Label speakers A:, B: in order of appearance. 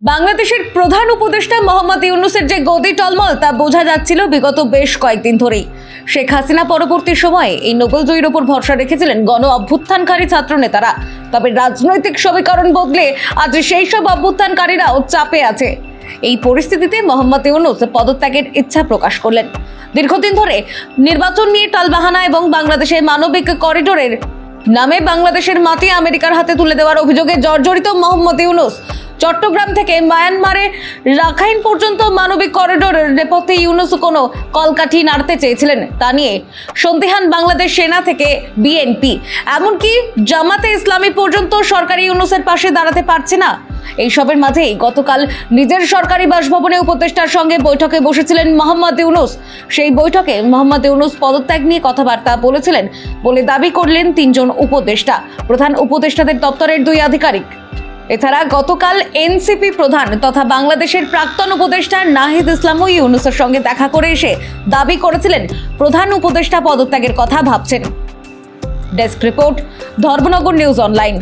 A: বাংলাদেশের প্রধান উপদেষ্টা মোহাম্মদ ইউনূসের যে গদি টলমল তা বোঝা যাচ্ছিল বিগত বেশ কয়েকদিন ধরেই। শেখ হাসিনা পরবর্তী সময়ে এই নোবেলজয়ীর উপর ভরসা রেখেছিলেন গণ অভ্যুত্থানকারী ছাত্র নেতারা। তবে রাজনৈতিক সমীকরণ বদলে আজ সেই সব অভ্যুত্থানকারীরাও চাপে আছে। এই পরিস্থিতিতে মোহাম্মদ ইউনূস পদত্যাগের ইচ্ছা প্রকাশ করলেন। দীর্ঘদিন ধরে নির্বাচন নিয়ে টালবাহানা এবং বাংলাদেশের মানবিক করিডোরের নামে বাংলাদেশের মাটি আমেরিকার হাতে তুলে দেওয়ার অভিযোগে জর্জরিত মোহাম্মদ ইউনূস চট্টগ্রাম থেকে মায়ানমারে রাখাইন পর্যন্ত মানবিক করিডোরের নেপথ্যে ইউনূস কোনো কলকাঠি নাড়তে চেয়েছিলেন। তা নিয়ে সন্দিহান বাংলাদেশ সেনা থেকে বিএনপি, এমনকি জামাতে ইসলামী পর্যন্ত সরকারি ইউনূসের পাশে দাঁড়াতে পারছে না। এইসবের মাঝেই গতকাল নিজের সরকারি বাসভবনে উপদেষ্টার সঙ্গে বৈঠকে বসেছিলেন মোহাম্মদ ইউনূস। সেই বৈঠকে মোহাম্মদ ইউনূস পদত্যাগ নিয়ে কথাবার্তা বলেছিলেন বলে দাবি করলেন তিনজন উপদেষ্টা, প্রধান উপদেষ্টাদের দপ্তরের দুই আধিকারিক। এছাড়া গতকাল এনসিপি প্রধান তথা বাংলাদেশের প্রাক্তন উপদেষ্টা নাহিদ ইসলামও ইউনূসের সঙ্গে দেখা করে এসে দাবি করেছিলেন প্রধান উপদেষ্টা পদত্যাগের কথা ভাবছেন। Desk report, Dharmanagar news online.